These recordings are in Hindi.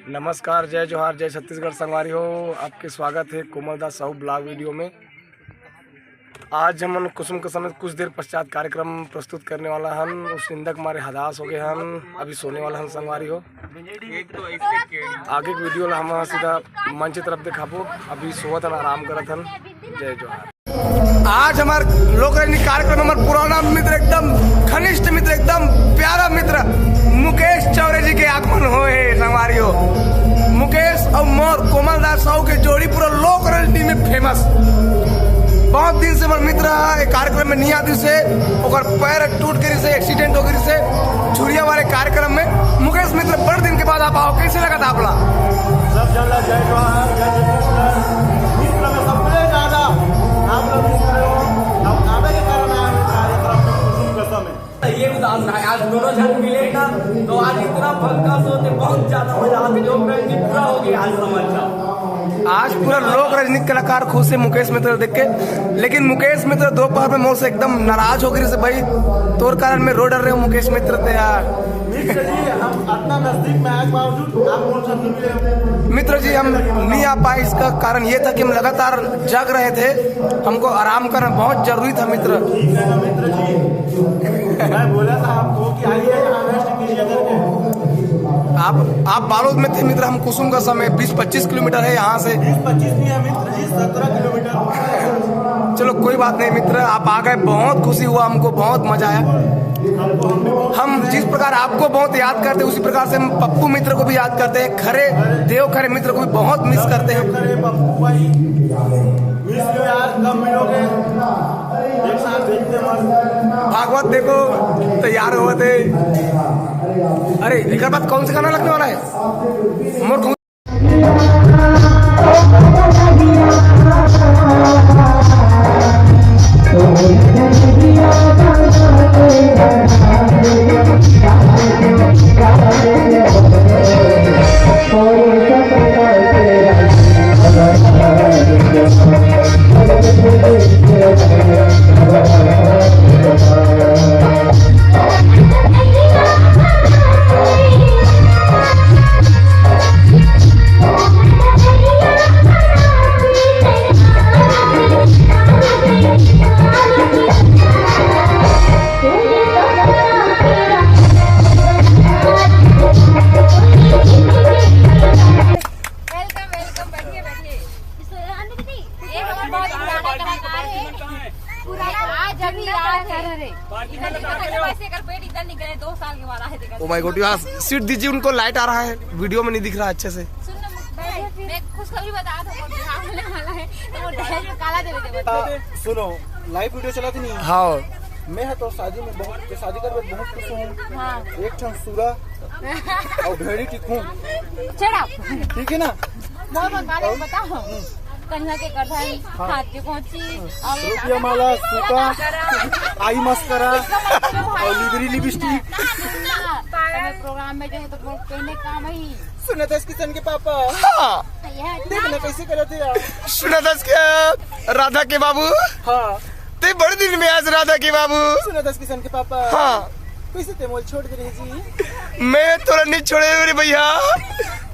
नमस्कार, जय जोहार, जय छत्तीसगढ़ संगवारी हो। आपके स्वागत है कोमल दास साहू ब्लॉग वीडियो में। आज हम कुसुम के समय कुछ देर पश्चात कार्यक्रम प्रस्तुत करने वाला हम। उस निंदक मारे हदास हो गए हम, अभी सोने वाला हम संगवारी हो। आगे के वीडियो ला हम सीधा मंच की तरफ दिखाबो। अभी सोवत हन, आराम करत हन। जय जोहार। आज हमार लोक राजनीति कार्यक्रम हमार पुराना मित्र, एकदम घनिष्ठ मित्र, एकदम प्यारा मित्र मुकेश चौरे जी के आगमन हुए है संगवारी हो। मुकेश और मोर कोमल दास साहू के जोड़ी पूरा लोक राजनीति में फेमस। बहुत दिन से हमारे मित्र कार्यक्रम में नहीं आती से, पैर टूट गई से, एक्सीडेंट हो गई से, छुरिया वाले कार्यक्रम में मुकेश मित्र बड़े दिन के बाद आप आओ, कैसे लगा था आपला? सब जला जय जोहार, जय छत्तीसगढ़। मित्र में सबसे ज्यादा आप लोग मिस रहे हो, अब आवे के कारण आया है कार्यक्रम कुसुम के समय। ये उदास है, आज दोनों जन मिले ना तो आज इतना फंका सोते बहुत ज्यादा मजा आती। लोग राजनीति पूरा हो गया आज समझ जाओ। आज पूरा लोक राजनीतिक कलाकार खुश है मुकेश मित्र देख के। लेकिन मुकेश मित्र दोपहर में मोर से एकदम नाराज हो गए से, भाई तोर कारण मैं रो डर रहे हूँ मुकेश मित्र थे यार। मित्र जी, हम इतना नजदीक में आए बावजूद आप कौन सा मिले? मित्र जी, हम नहीं आ पाए, इसका कारण ये था कि हम लगातार जग रहे थे, हमको आराम करना बहुत जरूरी था मित्र। ठीक है ना मित्र जी, मैं बोला था आपको कि आइए यहाँ रेस्ट कीजिए करके। आप बालोद में थे मित्र, हम कुसुम का समय 20-25 किलोमीटर है यहाँ से। 20-25 नहीं है मित्र जी, 17 किलोमीटर। चलो कोई बात नहीं मित्र, आप आ गए, बहुत खुशी हुआ, हमको बहुत मजा आया। हम जिस प्रकार आपको बहुत याद करते हैं उसी प्रकार से हम पप्पू मित्र को भी याद करते हैं, खरे देव खरे मित्र को भी बहुत मिस करते हैं। खरे पप्पू भाई मिस लो यार, कब मिलोगे? एक साथ देखते हैं। भागवत देखो तैयार हुए थे। अरे एक बात, कौन सा गाना लगने वाला है? मोर ओ माय गॉड, यहाँ सीट दीजिए उनको, लाइट आ रहा है, वीडियो में नहीं दिख रहा अच्छे से। सुनो, लाइव वीडियो चलाती नहीं। हाँ, मैं तो शादी में शादी कर बहुत खुश हूँ। हाँ। एक ठन सूरा और भेड़ी टिकूं, ठीक है ना? बताओ कन्या के कढ़ाई, हाथ के पोंची, रुपया माला, सूता, आई मस्करा और लिबरी लिपस्टिक। प्रोग्राम में जो है तो कहने काम ही सुना था किशन के पापा। हाँ, देखना कैसे करे थे यार। सुना था इसके राधा के बाबू। हाँ, ते बड़े दिन में आज राधा के बाबू। सुना था किशन के पापा। हाँ, कैसे ते मोल छोड़ दे रही जी? मैं तोरा नहीं छोड़े रे भैया,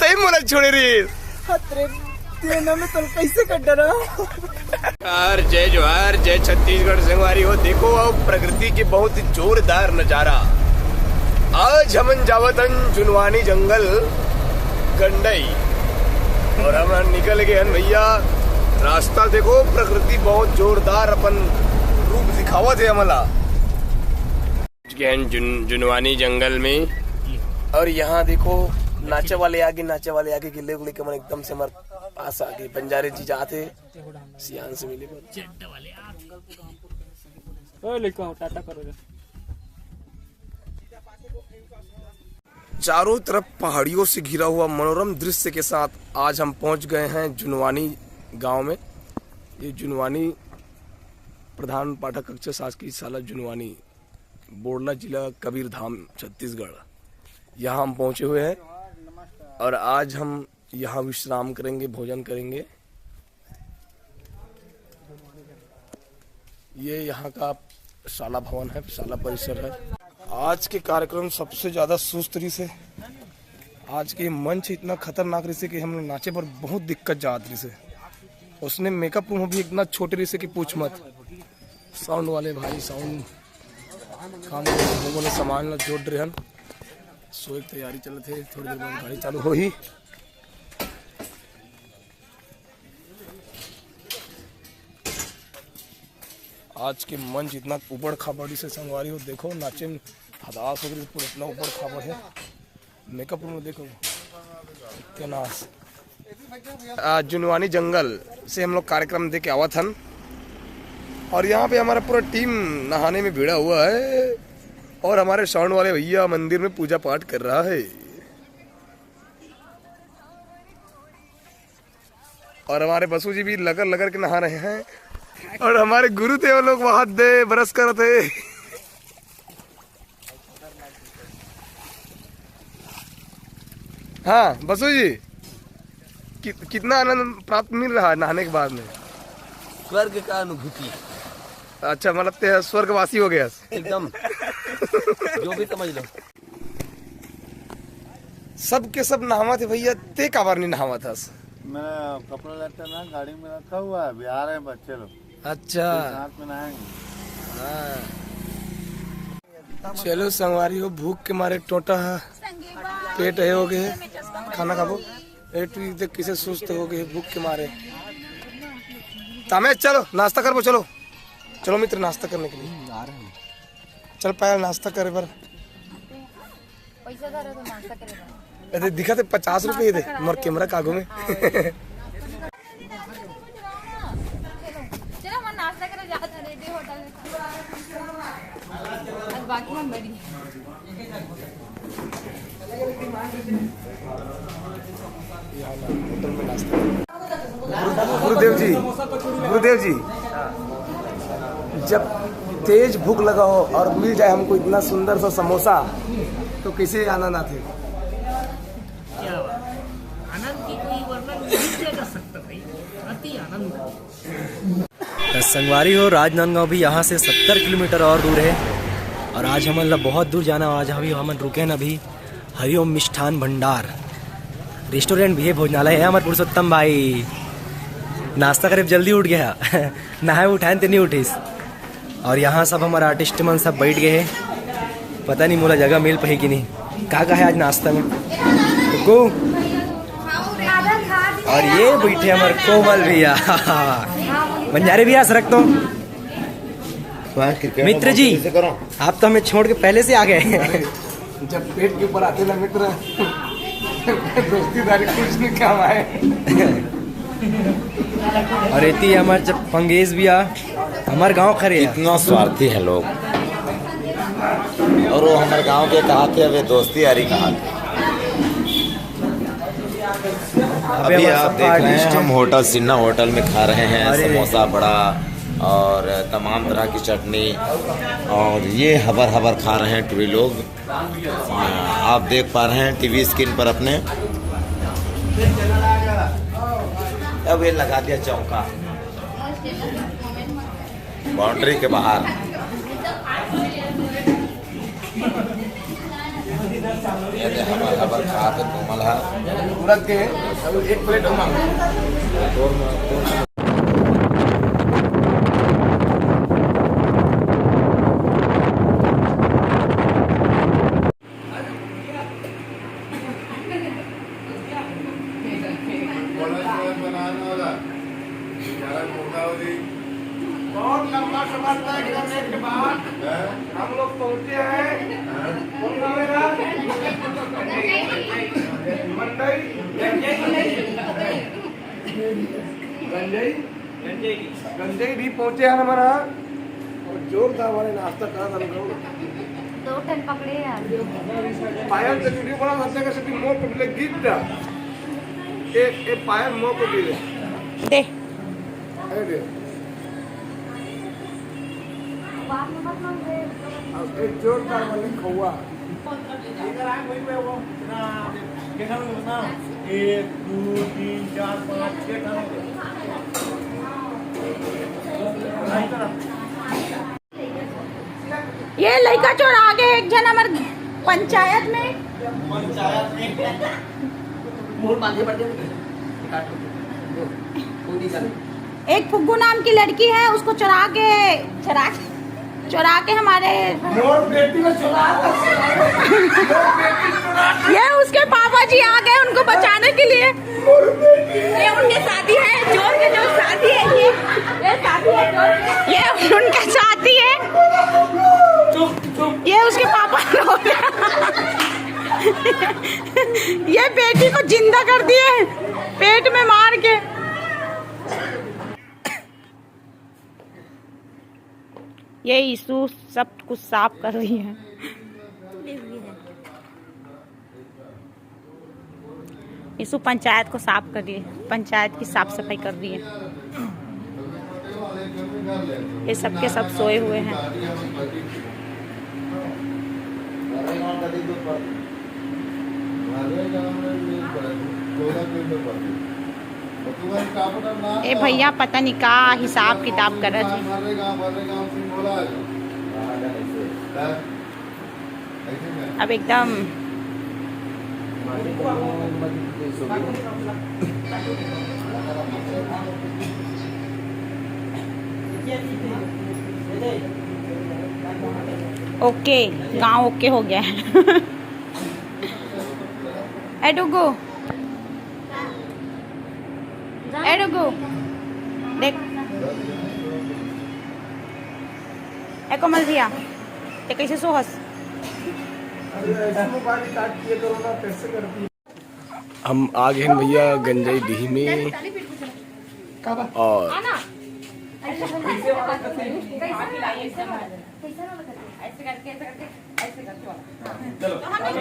तई मोला छोड़े रे। हतरे तेना में तुम कैसे कर डरा? यार जय जोहार, जय छत्तीसगढ़ संगवारी हो। देखो अब प्रकृति की बहुत ही जोरदार नजारा। आज हम जावतन जुनवानी जंगल गंडई और हम निकल गए हन भैया। रास्ता देखो, प्रकृति बहुत जोरदार अपन रूप दिखावत है हमला। जुनवानी जंगल में, और यहाँ देखो नाचे वाले आगे गिले गुले के मन एकदम से हमारे पास आगे बंजारे जी जाते सियान से मिले। चारों तरफ पहाड़ियों से घिरा हुआ मनोरम दृश्य के साथ आज हम पहुंच गए हैं जुनवानी गांव में। ये जुनवानी प्रधान पाठक कक्षा शासकीय शाला जुनवानी, बोडला जिला, कबीरधाम, छत्तीसगढ़, यहाँ हम पहुंचे हुए हैं। और आज हम यहाँ विश्राम करेंगे, भोजन करेंगे। ये यहाँ का शाला भवन है, शाला परिसर है। आज के कार्यक्रम सबसे ज्यादा सुस्तरी से आज के मंच इतना खतरनाक रही से कि हम नाचे पर बहुत दिक्कत जात रही से। उसने मेकअप रूम भी इतना छोटे रही से कि पूछ मत। साउंड वाले भाई साउंड काम लोगों ने सामान ला जोड़ रहे हैं। सो एक तैयारी चल थे, थोड़ी देर बाद गाड़ी चालू हो ही। आज के मंच इतना ऊपर खाबड़ी से संगवारी हो, देखो नाचे में हदास हो गई पूरा इतना ऊपर खाबड़ है। मेकअप रूम में देखो क्या नाश। जुनवानी जंगल से हम लोग कार्यक्रम देके आवा था और यहाँ पे हमारा पूरा टीम नहाने में भिड़ा हुआ है और हमारे साउंड वाले भैया मंदिर में पूजा पाठ कर रहा है और हमारे बसु जी भी लगकर के नहा रहे हैं और हमारे गुरुदेव लोग वहां दे बरस कर थे। हाँ बसु जी, कितना आनंद प्राप्त मिल रहा है नहाने के बाद में? स्वर्ग का अनुभूति। अच्छा, मतलब ते स्वर्गवासी हो गया एकदम। जो भी समझ लो। सब के सब नहावा थे भैया, ते का बार नहीं नहावा था? मेरा कपड़ा लेते ना गाड़ी में रखा हुआ है, बिहार है बच्चे लोग। अच्छा, साथ में नहाएंगे। चलो संगवारी हो, भूख के मारे टोटा है, पेट है हो गए, खाना खाबो देख किसे सुस्त हो गए भूख के मारे। तामे चलो नाश्ता करबो, चलो चलो मित्र नाश्ता करने के लिए चल पाया। नाश्ता करे पर पैसा दे रहे तो नाश्ता करेगा। अरे दिखा थे 50 रुपये दे मोर कैमरा कागो में। चलो हम नाश्ता करे जाते हैं रेडी होटल में। आज बाकी हम बड़ी होटल में नाश्ता। गुरुदेव जी जब तेज भूख लगा हो और मिल जाए हमको इतना सुंदर सा समोसा तो कैसे आनंद आते? क्या आनंद की कोई वर्णन नहीं किया जा सकता भाई, अति आनंद। संगवारी हो, राजनांदगांव भी यहाँ से 70 किलोमीटर और दूर है और आज हम मतलब बहुत दूर जाना। आज हम रुके हैं अभी हरिओम मिष्ठान भंडार रेस्टोरेंट भी है, भोजनालय है हमारे पुरुषोत्तम भाई। नाश्ता करे जल्दी उठ गया नहाए उठाए तो नहीं उठीस। और यहाँ सब हमारा आर्टिस्ट मन सब बैठ गए हैं, पता नहीं मोला जगह मिल पाई कि नहीं। कहा है आज नाश्ता में को और ये बैठे हमारे कोमल भैया बंजारे भैया सरक तो मित्र जी, आप तो हमें छोड़ के पहले से आ गए। जब पेट के ऊपर आते ना मित्र दोस्तीदारी कुछ नहीं काम आए। और इतनी हमारे जब पंगेज भी आ हमारे गांव खरे इतना स्वार्थी है लोग और वो हमारे गांव के कहा थे, वे दोस्ती यारी कहा थे। अभी आप देख रहे हैं हम होटल सिन्हा होटल में खा रहे हैं समोसा बड़ा और तमाम तरह की चटनी और ये हबर खा रहे हैं टूरी लोग। आप देख पा रहे हैं टीवी स्क्रीन पर अपने। अब ये लगा दिया चौका बाउंड्री के बाहर। ये हबर खा के कोमल है रख के एक प्लेट बहुत लंबा सफर तय करने के बाद हम लोग पहुंचे हैं गंजई भी पहुंचे हैं हमारा और जोरदार वाले नाश्ता करा था हम लोग। 2 टन पकड़े यार। पायल से वीडियो बड़ा करते हैं कि मोह पकड़े गीत दा एक पायल मोह को दे दे दे बात में मत मांग दे। अब एक जोरदार वाले खौआ 1 2 3 4 5 6 ये लड़का चोर आगे एक जन हमारे पंचायत में एक फुग्गू नाम की लड़की है, उसको चुरा के हमारे ये उसके पापा जी आ गए उनको बचाने के लिए। ये उनके साथी है, जोर के जो साथी है, ये साथी है, ये उनके साथी है, ये उसके पापा लोग ये बेटी को जिंदा कर दिए पेट में मार के। ये यीशु सब कुछ साफ कर रही है। यीशु पंचायत को साफ कर रही है, पंचायत की साफ सफाई कर रही है। ये सबके सब सोए हुए हैं। ए भैया पता नहीं का हिसाब किताब कर रहे थे। अब एकदम ओके, गांव ओके हो गया है। एडुगो देख ए कोमल भैया ये कैसे सोहस। हम आ गए हैं भैया गंजाई डीह में और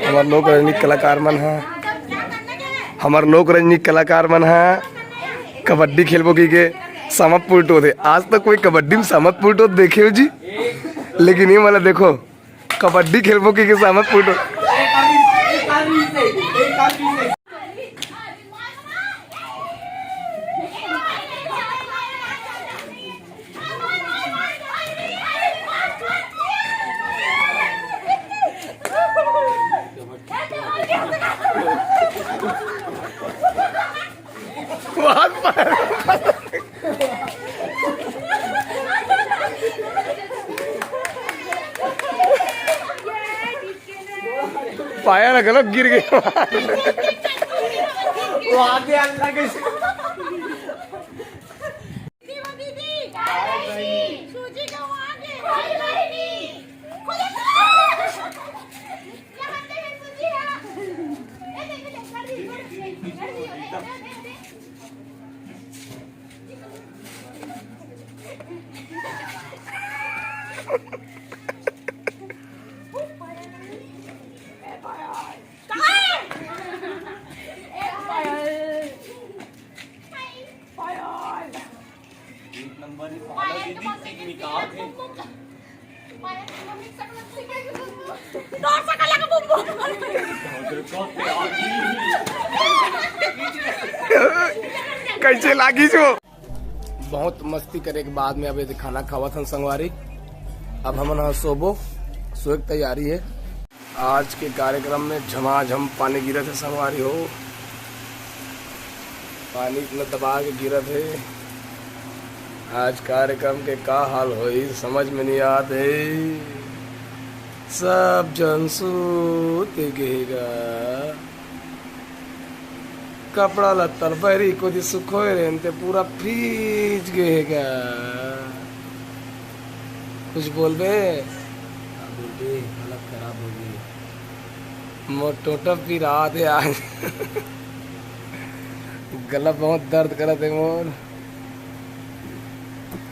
हमारे लोक रंजनी कलाकार मन है, कबड्डी खेलबो की समत पुलटो थे। आज तक कोई कबड्डी में समत पुलटो देखे हो जी, लेकिन ये मतलब देखो कबड्डी खेलबो की समत पुलटो। पाया ना गलत गिर गई वो आगे अल्लाह के कैसे लागी जो बहुत मस्ती करे के बाद में अभी खाना खावत हन संगवारी। अब हम सोबो सोए की तैयारी है। आज के कार्यक्रम में झमाझम पानी गिरत है संगवारी हो, पानी इतना दबा के गिरत है। आज कार्यक्रम के का हाल होई समझ में नहीं आते, सब जन सूत गएगा, कपड़ा लत्तर बहरी को दी सुखोए रहते पूरा भीज गएगा। कुछ बोल बे हालत खराब हो गई, मोटोटा पी रहा थे आज गला बहुत दर्द करा थे मोर।